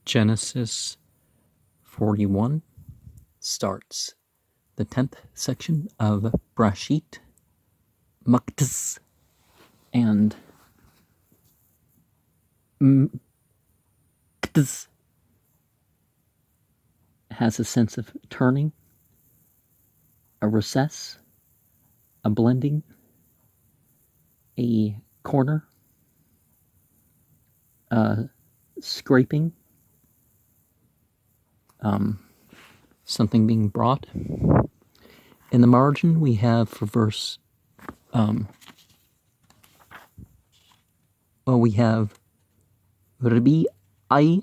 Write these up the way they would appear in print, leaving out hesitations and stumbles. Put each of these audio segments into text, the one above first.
Genesis 41 starts the 10th section of Brashit, Muktas, and Muktas has a sense of turning, a recess, a blending, a corner, a scraping, something being brought. In the margin, we have for verse, we have Rabbi I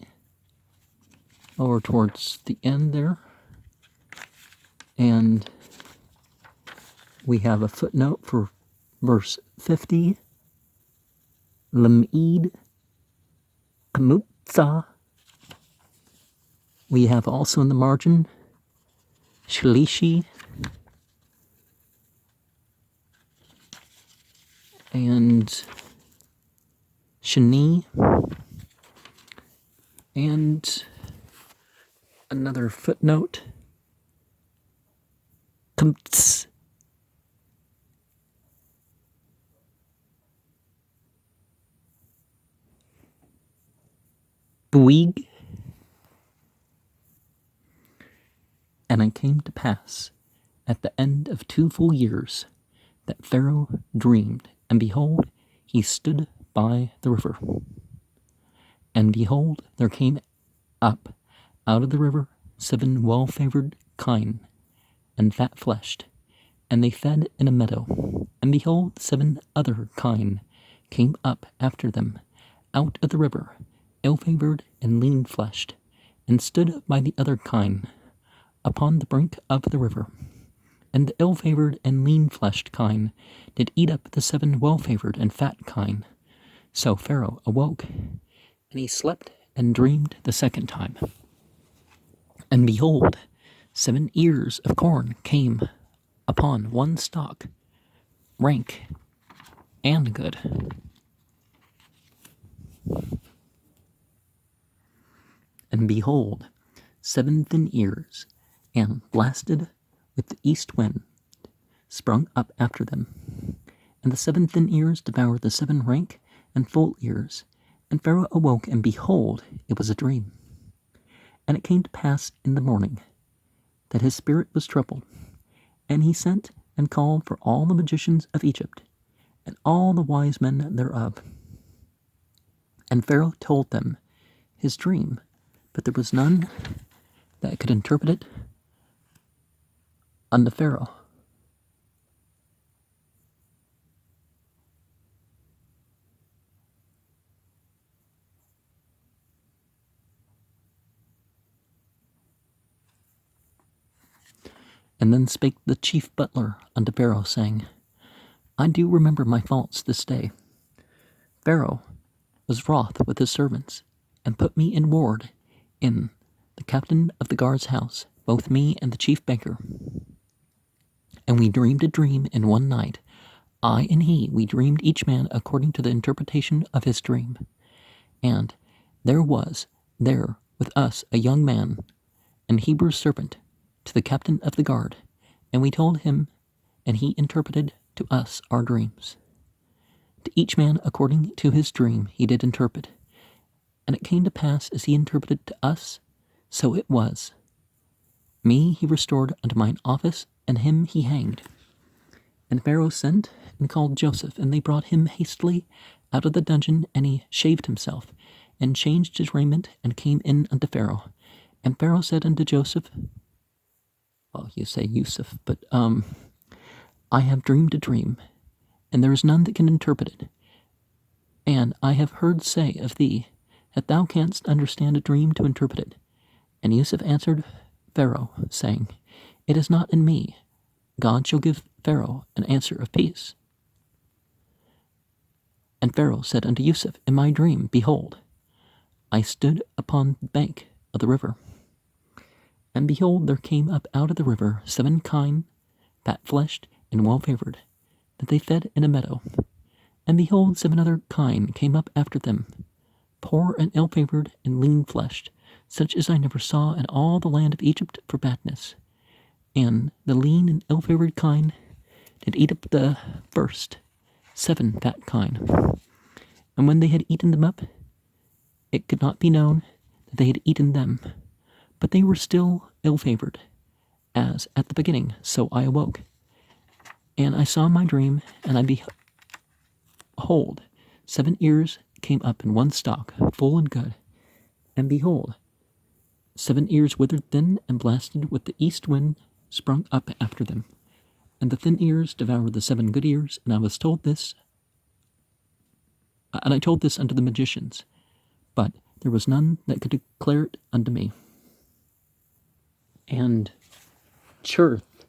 over towards the end there, and we have a footnote for verse 50, Lam'id Kamutza. We have also in the margin Shlishi and Shani and another footnote Kumts. Buig. And it came to pass at the end of 2 full years that Pharaoh dreamed, and behold, he stood by the river. And behold, there came up out of the river 7 well-favored kine, and fat-fleshed, and they fed in a meadow. And behold, 7 other kine came up after them out of the river, ill-favored and lean-fleshed, and stood by the other kine upon the brink of the river. And the ill-favored and lean-fleshed kine did eat up the 7 well-favored and fat kine. So Pharaoh awoke, and he slept and dreamed the second time. And behold, 7 ears of corn came upon one stalk, rank and good. And behold, 7 thin ears, and blasted with the east wind, sprung up after them. And the 7 thin ears devoured the 7 rank and full ears. And Pharaoh awoke, and behold, it was a dream. And it came to pass in the morning that his spirit was troubled, and he sent and called for all the magicians of Egypt, and all the wise men thereof. And Pharaoh told them his dream, but there was none that could interpret it unto Pharaoh. And then spake the chief butler unto Pharaoh, saying, I do remember my faults this day. Pharaoh was wroth with his servants, and put me in ward in the captain of the guard's house, both me and the chief baker. And we dreamed a dream in one night. I and he, we dreamed each man according to the interpretation of his dream. And there was there with us a young man, an Hebrew servant, to the captain of the guard, and we told him, and he interpreted to us our dreams. To each man according to his dream he did interpret. And it came to pass as he interpreted to us, so it was. Me he restored unto mine office, and him he hanged. And Pharaoh sent and called Joseph, and they brought him hastily out of the dungeon, and he shaved himself, and changed his raiment, and came in unto Pharaoh. And Pharaoh said unto Joseph, well, you say Yusuf, but I have dreamed a dream, and there is none that can interpret it. And I have heard say of thee, that thou canst understand a dream to interpret it. And Yusuf answered Pharaoh, saying, It is not in me. God shall give Pharaoh an answer of peace. And Pharaoh said unto Yusuf, In my dream, behold, I stood upon the bank of the river. And behold, there came up out of the river 7 kine, fat-fleshed and well-favored, that they fed in a meadow. And behold, 7 other kine came up after them, poor and ill-favored and lean-fleshed, such as I never saw in all the land of Egypt for badness. And the lean and ill-favored kine did eat up the first 7 fat kine. And when they had eaten them up, it could not be known that they had eaten them, but they were still ill-favored, as at the beginning. So I awoke, and I saw my dream, and I behold, 7 ears came up in one stalk, full and good. And behold, 7 ears withered thin and blasted with the east wind sprung up after them. And the thin ears devoured the 7 good ears, and I told this unto the magicians, but there was none that could declare it unto me. And Churth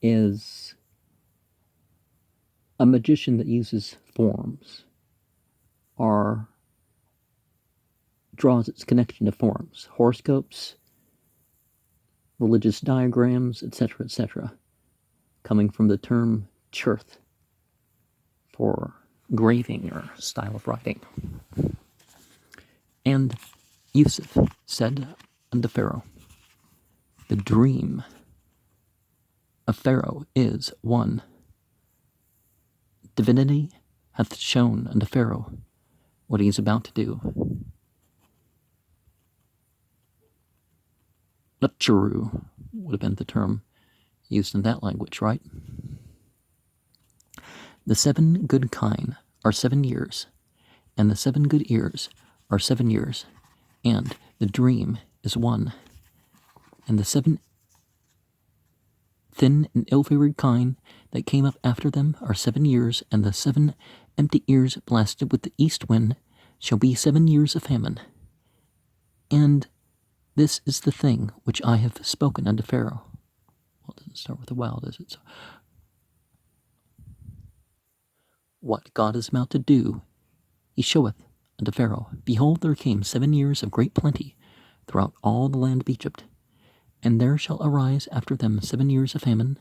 is a magician that uses forms, or draws its connection to forms, horoscopes, religious diagrams, etc., etc., coming from the term churth for graving or style of writing. And Yusuf said unto Pharaoh, the dream of Pharaoh is one. Divinity hath shown unto Pharaoh what he is about to do. Lepcheru would have been the term used in that language, right? The 7 good kine are 7 years, and the 7 good ears are 7 years, and the dream is one. And the 7 thin and ill-favored kine that came up after them are 7 years, and the 7 empty ears blasted with the east wind shall be 7 years of famine. And this is the thing which I have spoken unto Pharaoh. Well, it doesn't start with a wow, does it? So, what God is about to do, he showeth unto Pharaoh. Behold, there came 7 years of great plenty throughout all the land of Egypt, and there shall arise after them 7 years of famine,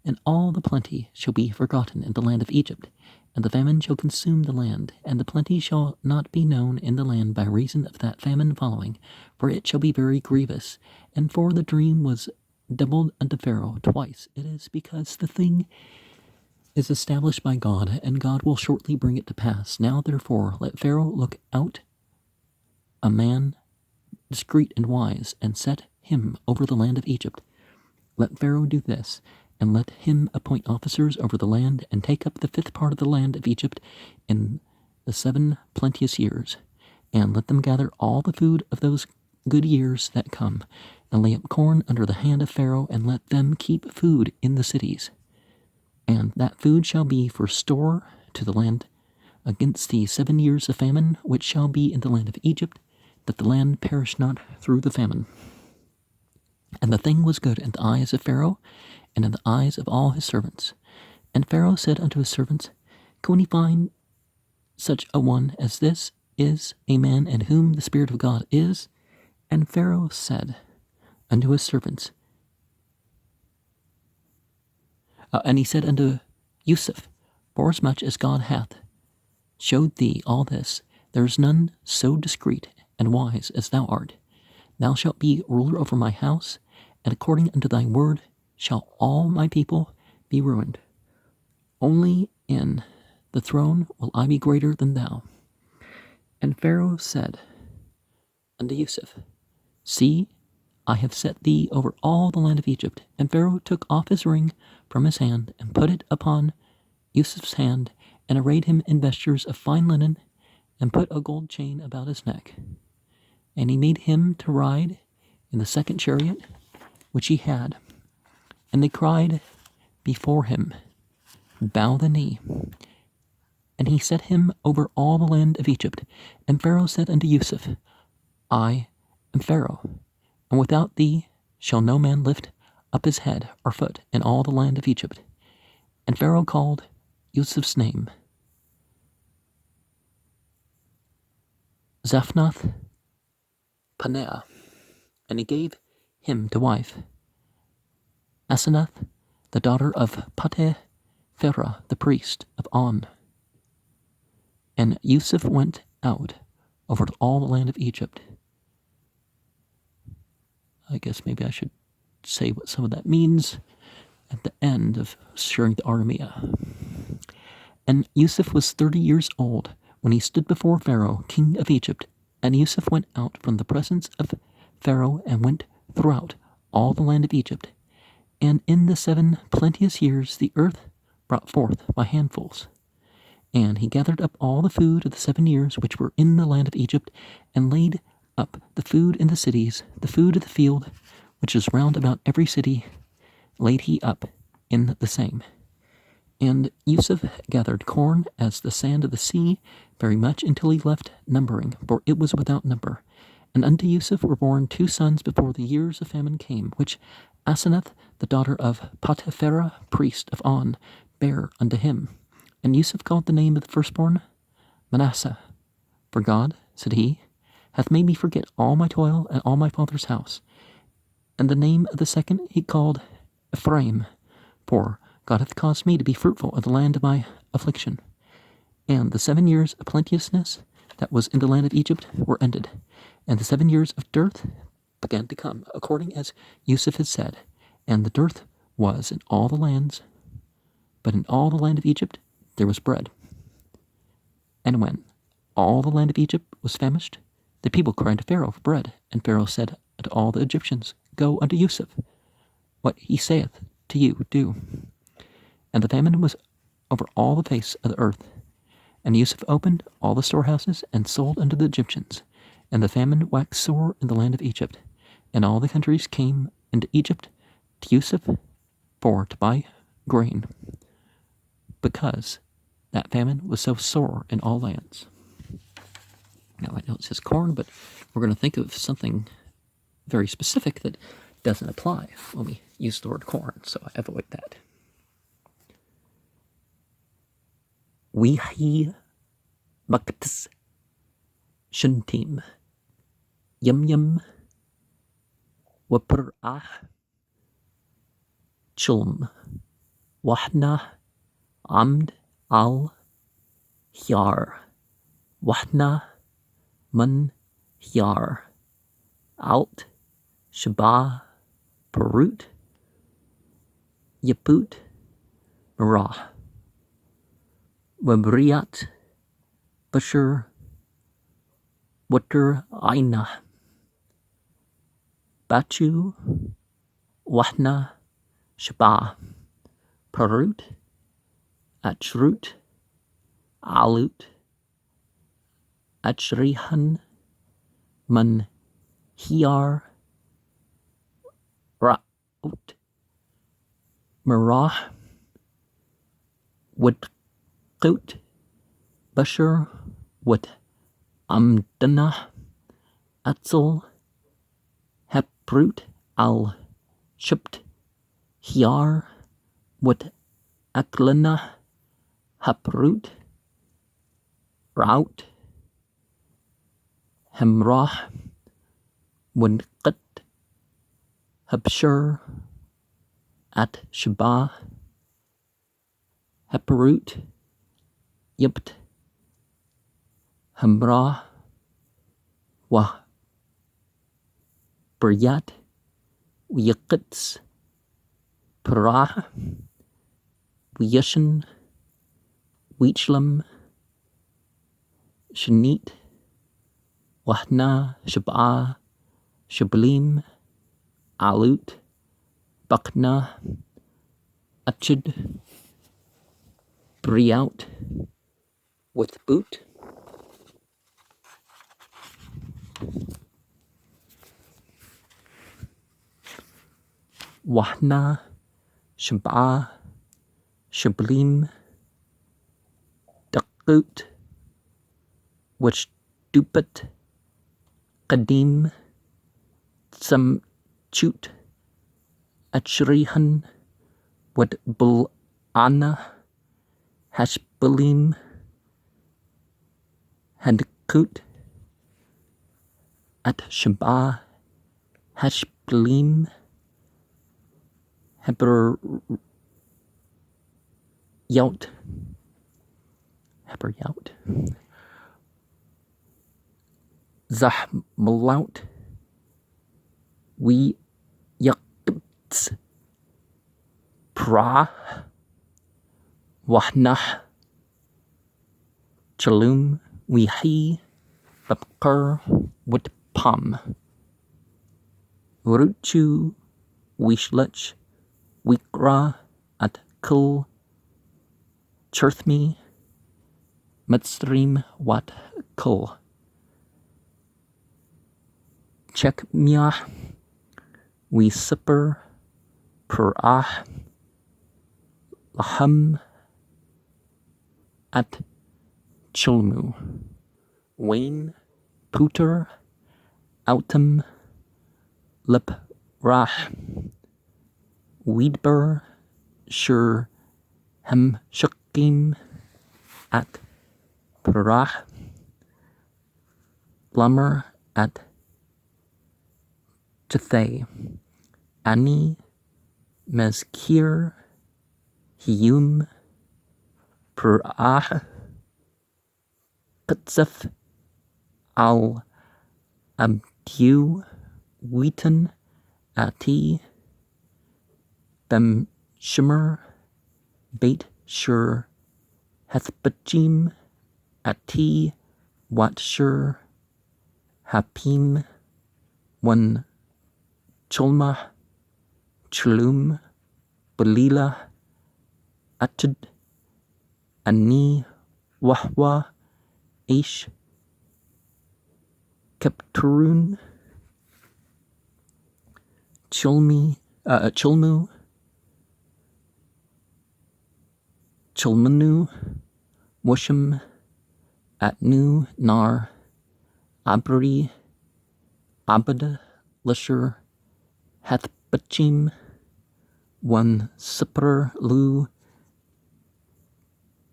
and all the plenty shall be forgotten in the land of Egypt, and the famine shall consume the land, and the plenty shall not be known in the land by reason of that famine following, for it shall be very grievous. And for the dream was doubled unto Pharaoh twice. It is because the thing is established by God, and God will shortly bring it to pass. Now therefore let Pharaoh look out a man discreet and wise, and set him over the land of Egypt. Let Pharaoh do this, and let him appoint officers over the land, and take up the 5th part of the land of Egypt in the 7 plenteous years, and let them gather all the food of those good years that come, and lay up corn under the hand of Pharaoh, and let them keep food in the cities. And that food shall be for store to the land against the 7 years of famine which shall be in the land of Egypt, that the land perish not through the famine. And the thing was good in the eyes of Pharaoh, and in the eyes of all his servants. And Pharaoh said unto his servants, can we find such a one as this is a man in whom the Spirit of God is? And Pharaoh said unto his servants, and he said unto Yusuf, forasmuch as God hath showed thee all this, there is none so discreet and wise as thou art. Thou shalt be ruler over my house, and according unto thy word shall all my people be ruined. Only in the throne will I be greater than thou. And Pharaoh said unto Yusuf, see, I have set thee over all the land of Egypt. And Pharaoh took off his ring from his hand, and put it upon Yusuf's hand, and arrayed him in vestures of fine linen, and put a gold chain about his neck. And he made him to ride in the 2nd chariot which he had. And they cried before him, bow the knee. And he set him over all the land of Egypt. And Pharaoh said unto Yusuf, I am Pharaoh, and without thee shall no man lift up his head or foot in all the land of Egypt. And Pharaoh called Yusuf's name Zaphnath Paneah, and he gave him to wife Asenath, the daughter of Pharaoh, the priest of On. And Yusuf went out over all the land of Egypt. I guess maybe I should say what some of that means at the end of sharing the Artemia. And Yusuf was 30 years old when he stood before Pharaoh, king of Egypt. And Yusuf went out from the presence of Pharaoh and went throughout all the land of Egypt. And in the 7 plenteous years the earth brought forth by handfuls. And he gathered up all the food of the 7 years which were in the land of Egypt, and laid up the food in the cities, the food of the field, which is round about every city, laid he up in the same. And Yusuf gathered corn as the sand of the sea, very much until he left numbering, for it was without number. And unto Yusuf were born 2 sons before the years of famine came, which Asenath, the daughter of Potipharah, priest of On, bare unto him. And Yusuf called the name of the firstborn Manasseh. For God, said he, hath made me forget all my toil and all my father's house. And the name of the second he called Ephraim, for God hath caused me to be fruitful in the land of my affliction. And the 7 years of plenteousness that was in the land of Egypt were ended, and the 7 years of dearth began to come, according as Yusuf had said. And the dearth was in all the lands, but in all the land of Egypt there was bread. And when all the land of Egypt was famished, the people cried to Pharaoh for bread. And Pharaoh said unto all the Egyptians, Go unto Yusuf, what he saith to you, do. And the famine was over all the face of the earth. And Yusuf opened all the storehouses, and sold unto the Egyptians. And the famine waxed sore in the land of Egypt. And all the countries came into Egypt to Yusuf for to buy grain, because that famine was so sore in all lands. Now I know it says corn, but we're going to think of something very specific that doesn't apply when we use the word corn, so I avoid that. Wihi Maktis Shuntim Yum Yum Wapur'ah Chulm Wahna Amd al Hyar Wahna Man Hyar Alt Shabah Perut Yaput Marah Wabriat Bashir Water Aina Bachu Wahna Shabah Perut Achrut Alut Achrihan Man Hiar Ra'ut Marah Wadqut Bashar Wad Amdana Atzel Haprut Al Shupt Hiar Wad Aklana Haprut Raut Hemrah Munqat Habshur At Shabah Haparut Yibt Hamrah Wah Buryat Yaqits Parah Yashin Weechlam Shanit Wahna Shabah Shablim Alut Bakna Achid Briaut with boot Wahna Shabah Shablim Daqut which Dupat Qadim Samchut Achrihan Wad Bul'ana Hashbalim Hadkut At Shabah Hashbalim Heber Yaut Zahmalaut we Yakts Pra Wahnah Chalum we he Bapker with Pam Ruchu Wishlech Wikra at Kul Chirthmi Matstream Wat Kul Check Miah we Sipper Per Laham at Chulmu Wayne Puter Autumn Lip Rah Weedbur Shur Hem Shukim at Parah Blummer at Tithay Ani Mezkir Hiyum Parah Putzef Al Abdu Wheaton Ati Bem Shimmer Bait Shur Hethbajim Ati Wat Shur Hapim One Chulma Chulum Balila Atud Ani Wahwa Aish Kepturun Chulmu Chulmanu Musham Atnu Nar Abri Abad Lisher Hathbachim One Sipper Lu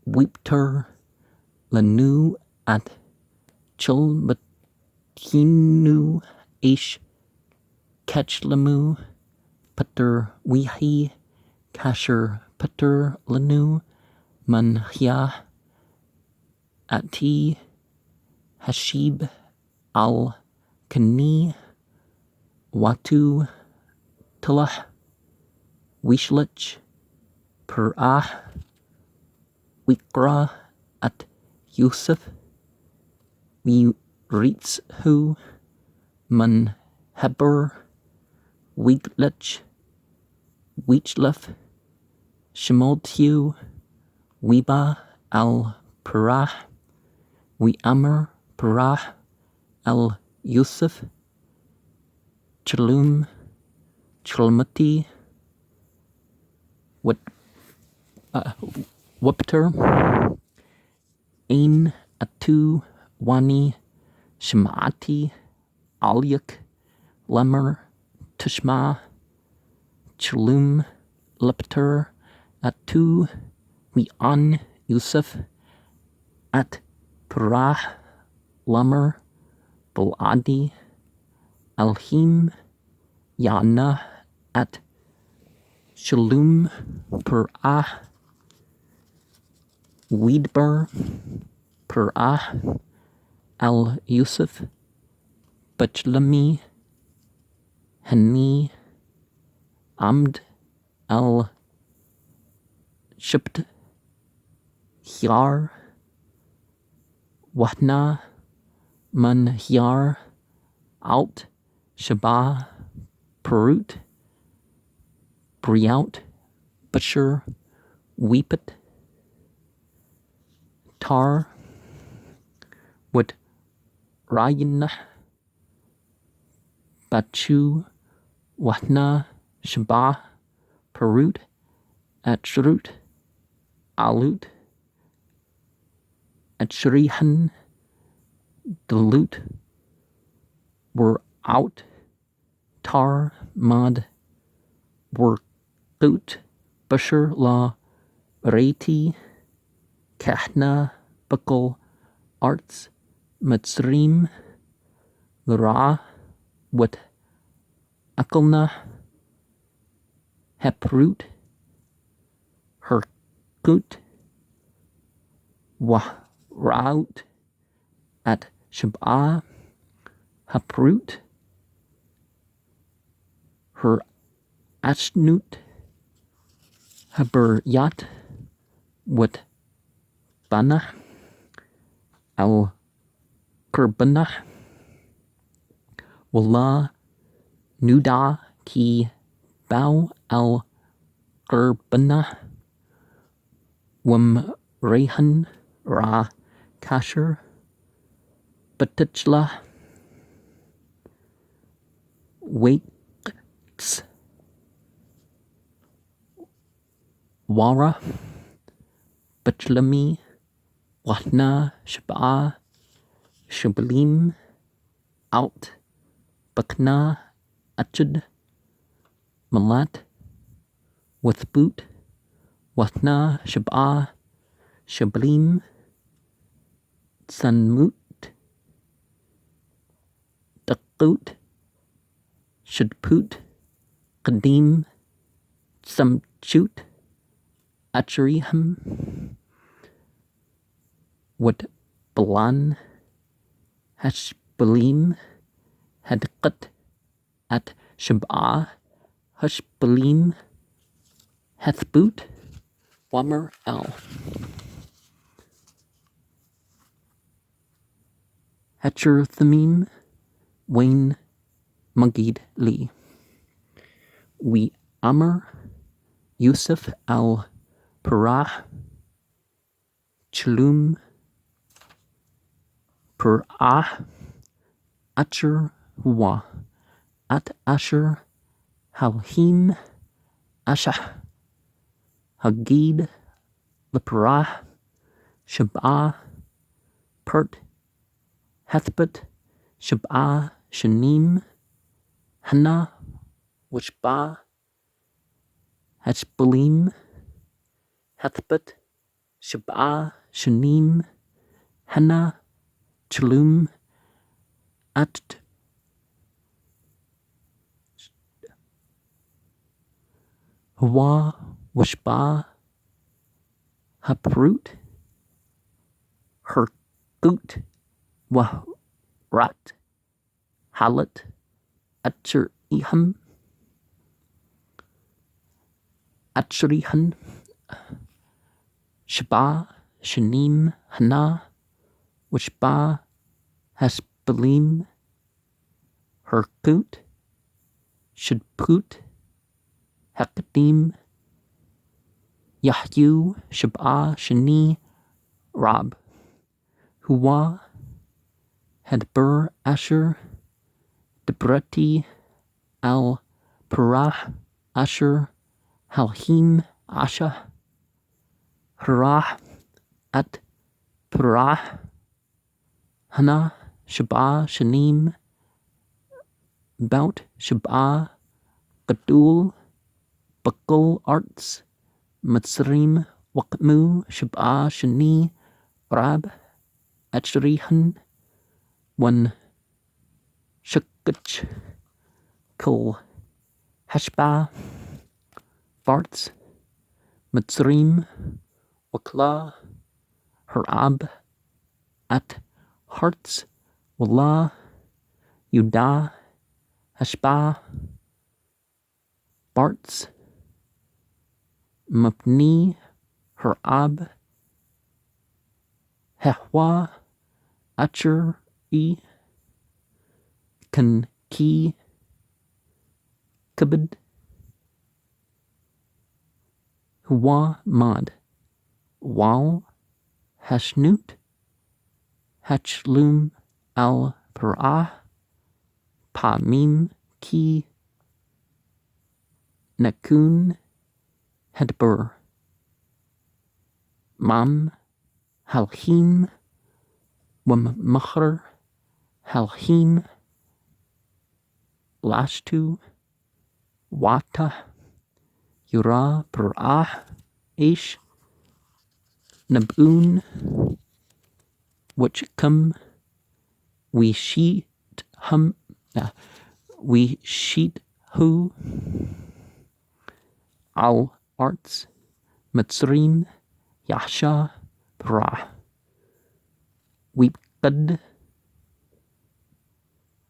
Weepter Lanu at Chulmatinu Ish Ketchlamu Pater Wihi Kasher Pater Lanu Manhya Ati Hashib Al Kani Watu Tilah Wishlich Perah Wikra at Yusuf we Reets Hu Man Heber Wiglich Wichlef Shemoltiu Weba Al Perah we Amr Perah Al Yusuf Chalum Chalmati Wupter Ain Atu Wani Shemati Alyuk Lemmer Tushma Chalum Lepter Atu we An Yusuf at Parah Lemmer Buladi Alhim Yana at Shalum Perah Weedbur Perah Al Yusuf Bachlami Hani Amd Al Shipt Hyar Wahna Man Hyar Alt Shabah Perut Briout Butcher Weepet Tar Would Ryan Bachu Wahna Shabah Perut Atrut Alut Achrihan Delut were out Tar Mad were Gut Busher La Reti Kahna Buckle Arts Matsrim Ra Wat Akalna Heprut Herkut Wahraut at Shab'a Haprut, Her Ashnut, Haberyat, Wat Bana, Al Kurbana, Wallah Nuda Ki Bao Al Kurbana, Wam Rehan Ra Kasher, Batachla, Wakes, Wara, Bachlami, Wahna, Shab'a, Shablim, Out, Bakna, Achud, Malat, Wathboot, Wathna, Shab'a, Shablim, Sanmut, Daqut, Shadput, Qadim, Samchut, Achariham, Wat Balan, Hashbalim, Hadqat, At Shab'a, Hashbalim, Hathboot, Wamer Al, Hatcher Thamim, Wayne Magid Lee, We Amr, Yusuf Al Parah, Chlum, Per'ah, Asher Huwa, At Asher, Halhim, Ashah, Hagid, Leparah, Shab'ah, Pert, Hathbut, Shab'ah, Shanim, Hannah, Wishbah, Hashbalim, Hathbut, Shab'ah, Shanim, Hannah, Chlum, At Hawa, Wishbah, Haprut, Herkut, Wahrat, Halat, Atcheriham, Atcherihan, Shabah, Shanim, Hannah, Wishbah, Hasbalim, Herkut, Shadput, Hakadim, Yahyu, Shab'ah, Shani, Rab, Huwa, Hadbur, Asher, Debrati, Al Parah, Asher, Halhim, Asha, Harah, At Parah, Hana, Shab'ah, Shanim, Bout, Shab'ah, Gadul, Bakul, Arts, Matsrim, Wakmu, Shab'ah, Shani, Rab, Achrihan, One Shukach, Kul, Hashbah, Barts, Matsrim, Wakla, Harab, At Hearts, Wallah, Yudah, Hashbah, Barts, Mapni, Harab, Hehwa, Acher, Kanki, Kabad, Huwa, Mad, Wal, Hashnut, Hachlum, Al Parah, Pamim, Ki, Nakun, Hadbur, Mam, Halhim, Wammacher, Halhim, Lashtu, Wata, Yura, Parah, Ish, Nabun, Wachkum, We Sheet Hum, We Sheet Hu, Al Arts, Matsrim, Yasha, Parah, Weepkad,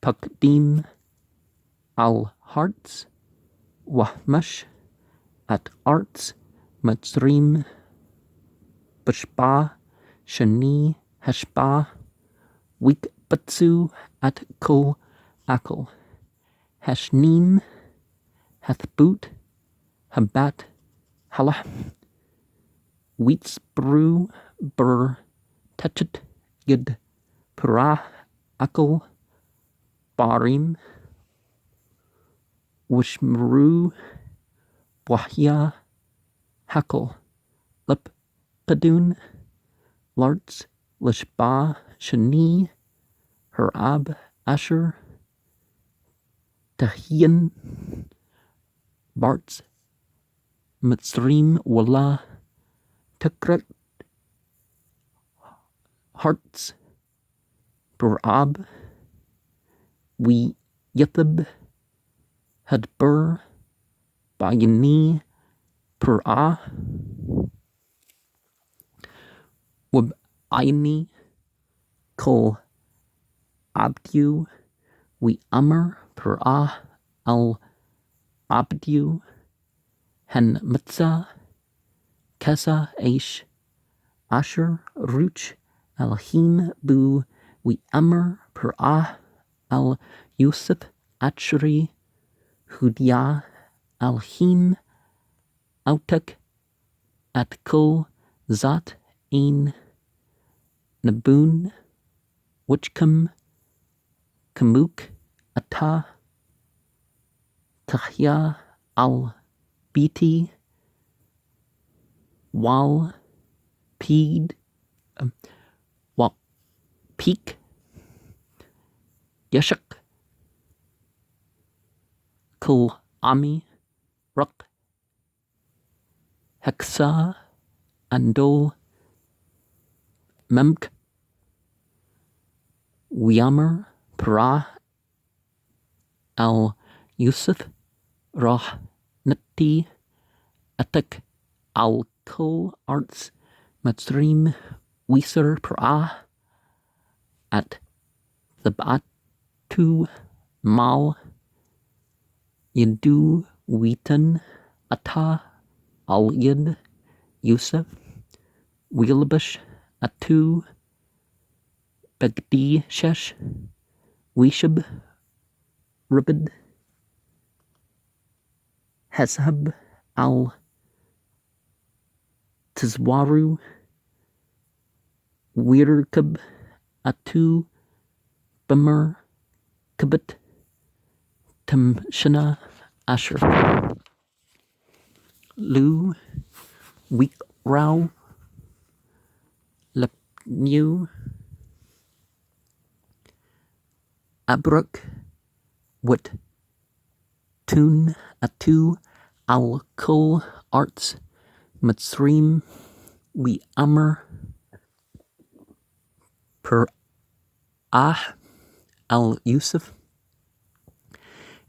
Takdim al Harts Wahmash at Arts Matzrim Bashba Shani Hashba Wik Batsu at Ko Akal Hashnim Hathboot Habat Halah Wheatsbrew Bur Techet Yid Purah Akal Barim Wishmru Wahya Hakal Leppadun Larts Lishba Shani Herab Asher Tahian Barts Mitzrim Walla Tukrat Hearts Burab We Yithib Hadbur Bayani Purah Wab Aini Kol Abdu We Amr Purah Al Abdu Hen Mitzah Kesa Aish Asher Ruch Alhim Bu We Amr Purah Al Yusuf Achri Hudia Alhim Autak At Kul Zat Ein Nabun Wichkum Kamuk Ata Tahya Al Biti Wal Peed Wal Peak Yashak Kul Ami Ruk Hexa Andol Memk Wiamer Parah Al Yusuf Rah Nati Atak Al Kul Arts Matzrim Wiser Parah At the Batu Mal Yindu Witan Ata Al Yid Yusuf Wilbush Atu Begdi Shesh Wishab Ribid Heshab Al Tizwaru Wirkab Atu Bimmer Kabit Tamshana Asher Lu Weekrau Lepnew Abruk Wit Tun Atu Al Kol Arts Matzrim We Amr Per Ah Al Yusuf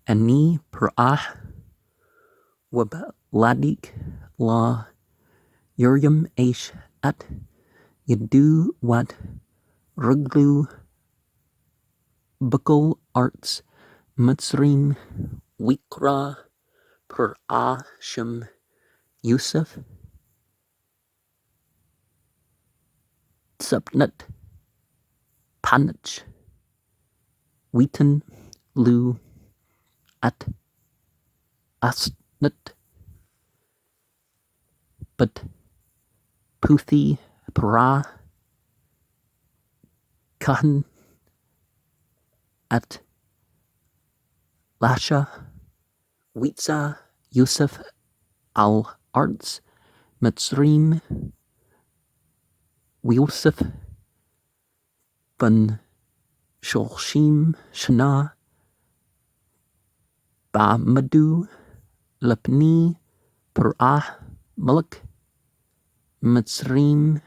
Ani Per Ah Wab Ladik La Yuriam Aish At Yadu Wat Ruglu Bukul Arts Matzrim Wikra Per Ah Shem Yusuf Subnut Panach Wheaton Lu At Asnut But Puthi Parah Kahan At Lasha Witza Yusuf Al Arts Matzrim Yusuf Ben Shulshim Shana Ba Madu Lepni Parah Malik Matzrim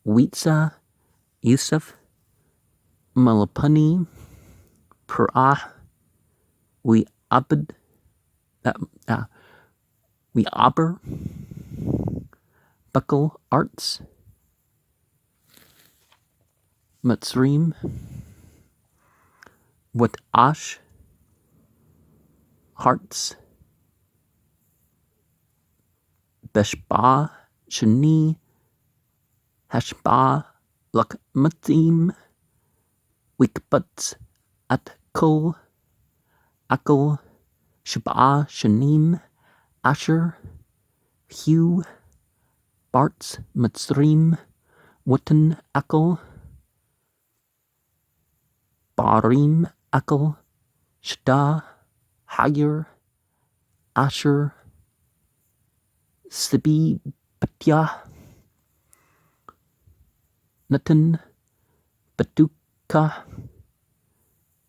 Witza Yusuf Malapani Parah We Abed We Aber Buckle Arts Matzrim What ash, hearts, beshba, shani, hashba, lakmatim, wikbuts, at kol, akal, shaba, shanim, asher, Hugh, Bart's, Mitzrim, Witten, Akal, Barim, Akal, Shda, Hager, Asher, Sibi, Batya, Natan, Batuka,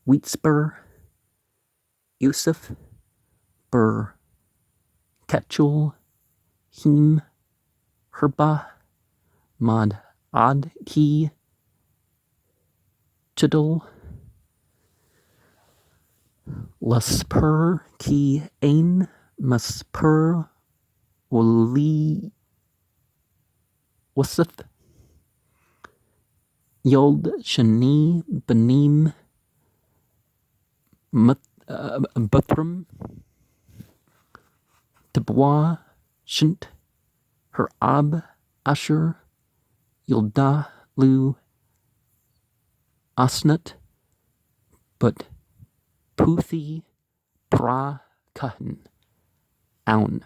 Wheatspur, Yusuf, Bur, Ketchul, Him, Herba, Mad, Ad, Ki, Chidal, Laspur, Ki, Ain, Maspur, Wali, Wasif, Yod, Shani, Benim, Buthram, Tabwa, Shint, Herab, Asher, Yilda, Lu, Asnat, but Puthi, Pra, Kahan, Aun,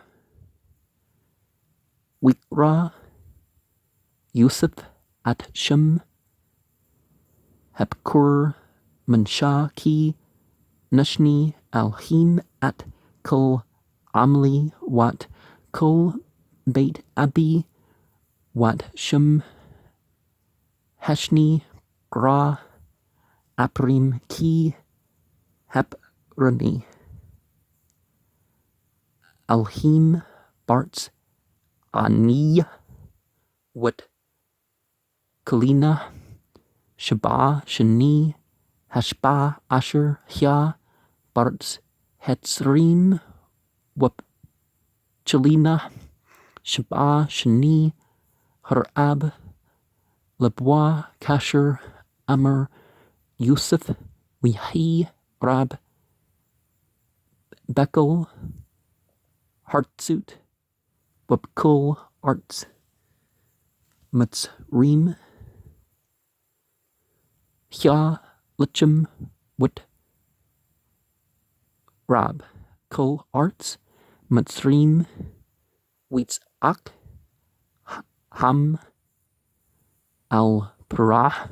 Wikra, Yusuf, At Shem, Hepkur, Mansha, Ki, Nashni, Alhim, At Kol, Amli, Wat, Kol, Beit Abi, Wat Shem, Hashni, Gra, Aprim, Ki, Heprani, Alhim, Bartz, Ani, Wat, Kalina, Shaba, Shani, Hashba, Asher, Hya, Bartz, Hetzrim, Wap, Chalina, Shaba, Shani, Harab, Lebois, Kasher, Amr, Yusuf, Wihi, Rab, Bekel, Hartsut, Wapkul, Arts, Matzrim, Hya, Lichem, Wit, Rab, Kol, Arts, Matzrim, Wheats, Ak, Ham, Al, Parah,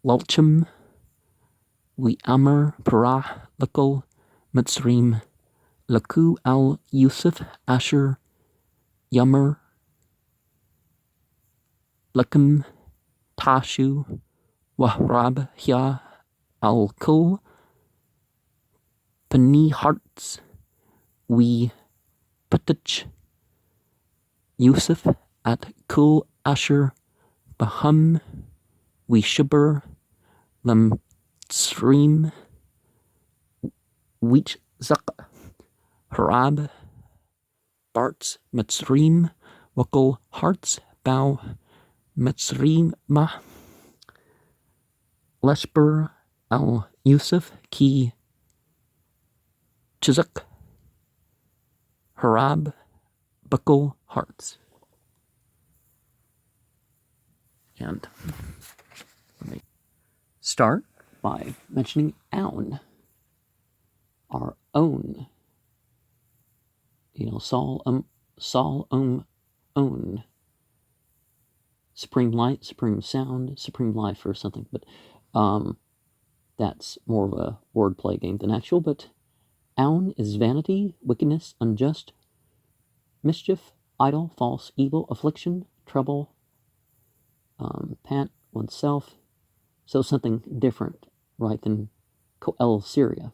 Lalchem, We Amr, Parah, Lakul, Matzrim, Laku, Al, Yusuf, Asher, Yammer, Lakum, Tashu, Wahrab, Hya, Al, Kul, Pani, Hearts, We, Patach, Yusuf, At Kul, Asher, Baham, We Shibber, Lam Tsrim, Wheat Zak, Harab, Bartz, Matzrim, Wakul, Hearts, Bow, Matzrim, Ma, Lesper, Al Yusuf, Ki, Chizuk, Harab, Buckle, Hearts. And let me start by mentioning Aun, our own. Saul, own. Supreme light, supreme sound, supreme life or something. But that's more of a wordplay game than actual. But Aun is vanity, wickedness, unjust, mischief, idle, false, evil, affliction, trouble, pant, oneself. So something different, right, than Koel Syria.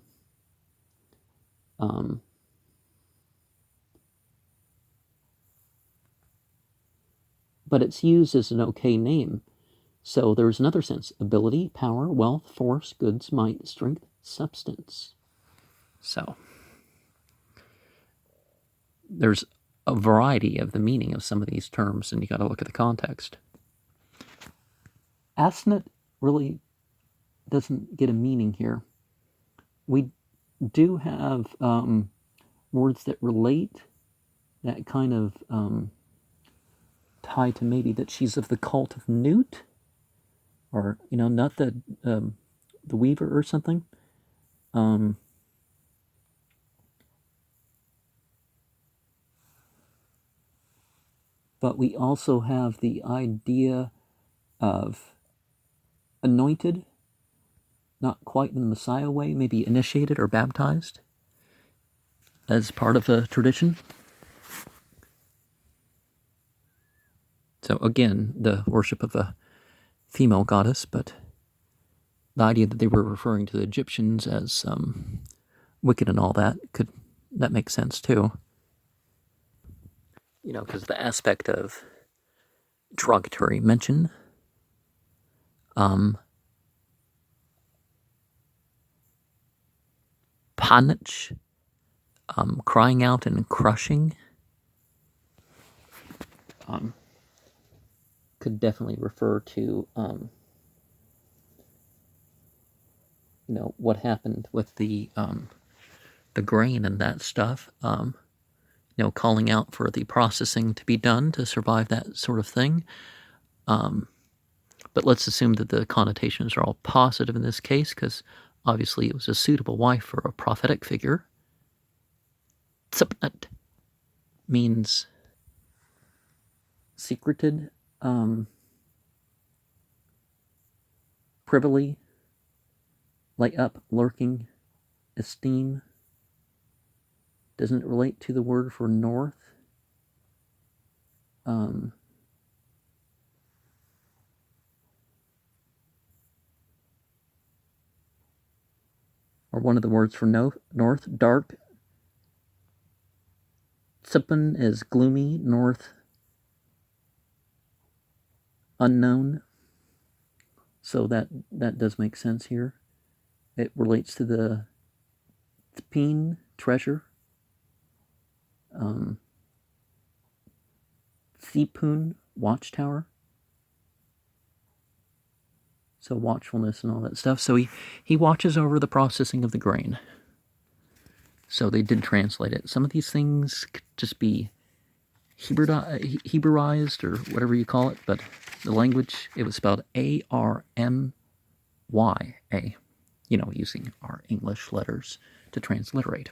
But it's used as an okay name. So there's another sense: ability, power, wealth, force, goods, might, strength, substance. So there's a variety of the meaning of some of these terms, and you got to look at the context. Asnat really doesn't get a meaning here. We do have words that relate, that kind of tie to maybe that she's of the cult of Newt, or not the Weaver or something. But we also have the idea of anointed, not quite in the Messiah way, maybe initiated or baptized as part of a tradition. So again, the worship of a female goddess, but the idea that they were referring to the Egyptians as wicked and all that makes sense too. Because the aspect of derogatory mention, panich, crying out and crushing, could definitely refer to what happened with the grain and that stuff. Calling out for the processing to be done to survive that sort of thing. But let's assume that the connotations are all positive in this case, because obviously it was a suitable wife for a prophetic figure. Tsipnut means secreted, privily, lay up, lurking, esteem. Doesn't relate to the word for north. Or one of the words for north, dark. Tsipan is gloomy, north, unknown. So that does make sense here. It relates to the Tzpin, treasure. Sipun, watchtower. So watchfulness and all that stuff. So he watches over the processing of the grain. So they did translate it. Some of these things could just be Hebraized or whatever you call it, but the language, it was spelled Armya, using our English letters to transliterate.